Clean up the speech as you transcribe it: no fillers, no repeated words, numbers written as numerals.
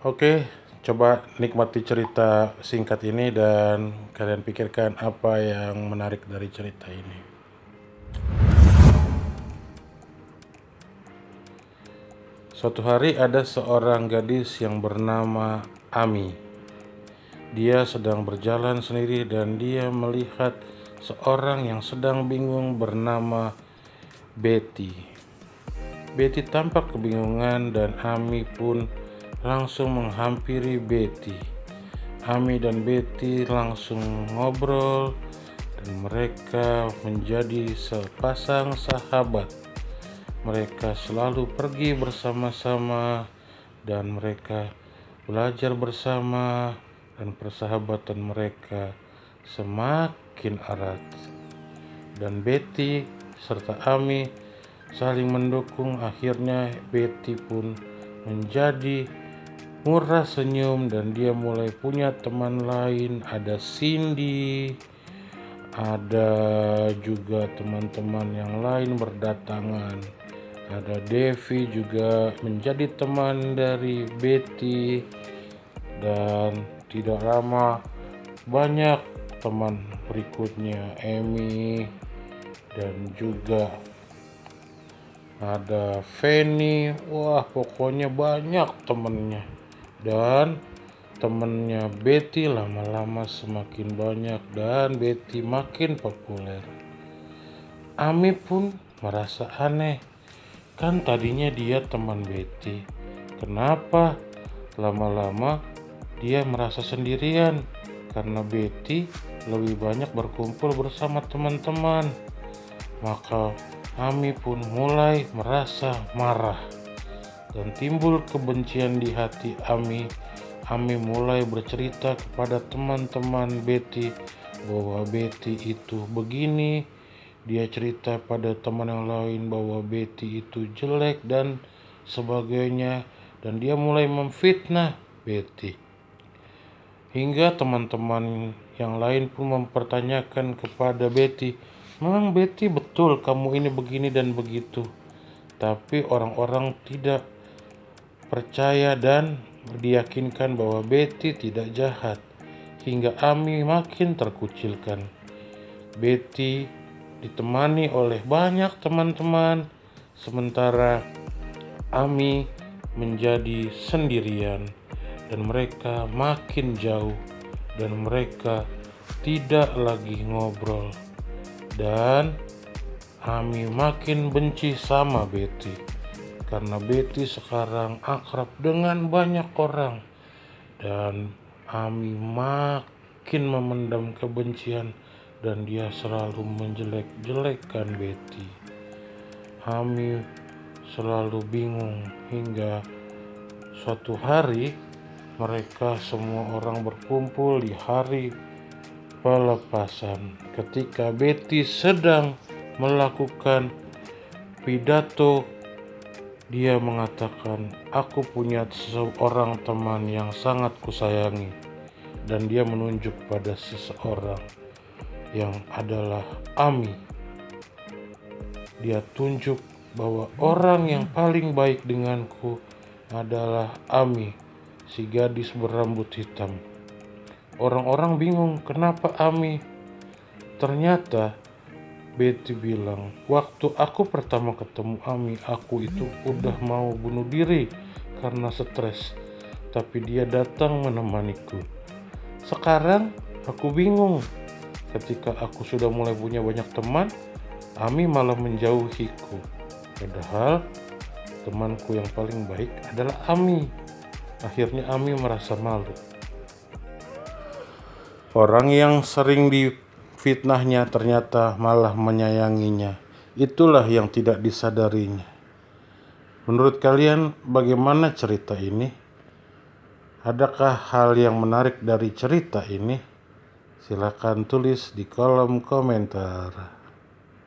Oke, coba nikmati cerita singkat ini dan kalian pikirkan apa yang menarik dari cerita ini. Suatu hari ada seorang gadis yang bernama Ami. Dia sedang berjalan sendiri dan dia melihat seorang yang sedang bingung bernama Betty. Betty tampak kebingungan dan Ami pun langsung menghampiri Betty. Ami dan Betty langsung ngobrol dan mereka menjadi sepasang sahabat. Mereka selalu pergi bersama-sama dan mereka belajar bersama dan persahabatan mereka semakin erat. Dan Betty serta Ami saling mendukung. Akhirnya Betty pun menjadi murah senyum dan dia mulai punya teman lain. Ada Cindy, ada juga teman-teman yang lain berdatangan. Ada Devi juga menjadi teman dari Betty. Dan tidak lama banyak teman berikutnya, Amy dan juga ada Fanny. Wah, pokoknya banyak temennya. Dan temennya Betty lama-lama semakin banyak dan Betty makin populer. Ami pun merasa aneh. Kan tadinya dia teman Betty. Kenapa lama-lama dia merasa sendirian? Karena Betty lebih banyak berkumpul bersama teman-teman. Maka Ami pun mulai merasa marah dan timbul kebencian di hati Ami. Ami mulai bercerita kepada teman-teman Betty bahwa Betty itu begini. Dia cerita pada teman yang lain bahwa Betty itu jelek dan sebagainya, dan dia mulai memfitnah Betty. Hingga teman-teman yang lain pun mempertanyakan kepada Betty, memang Betty betul kamu ini begini dan begitu. Tapi orang-orang tidak percaya dan diyakinkan bahwa Betty tidak jahat. Hingga Ami makin terkucilkan. Betty ditemani oleh banyak teman-teman, sementara Ami menjadi sendirian dan mereka makin jauh dan mereka tidak lagi ngobrol. Dan Ami makin benci sama Betty karena Betty sekarang akrab dengan banyak orang dan Ami makin memendam kebencian dan dia selalu menjelek-jelekkan Betty. Ami selalu bingung hingga suatu hari mereka semua orang berkumpul di hari pelepasan. Ketika Betty sedang melakukan pidato, dia mengatakan, aku punya seorang teman yang sangat kusayangi. Dan dia menunjuk pada seseorang yang adalah Ami. Dia tunjuk bahwa orang yang paling baik denganku adalah Ami, si gadis berambut hitam. Orang-orang bingung kenapa Ami. Ternyata Betty bilang, waktu aku pertama ketemu Ami, aku itu udah mau bunuh diri karena stres. Tapi dia datang menemaniku. Sekarang aku bingung. Ketika aku sudah mulai punya banyak teman, Ami malah menjauhiku. Padahal temanku yang paling baik adalah Ami. Akhirnya Ami merasa malu. Orang yang sering difitnahnya ternyata malah menyayanginya. Itulah yang tidak disadarinya. Menurut kalian bagaimana cerita ini? Adakah hal yang menarik dari cerita ini? Silakan tulis di kolom komentar.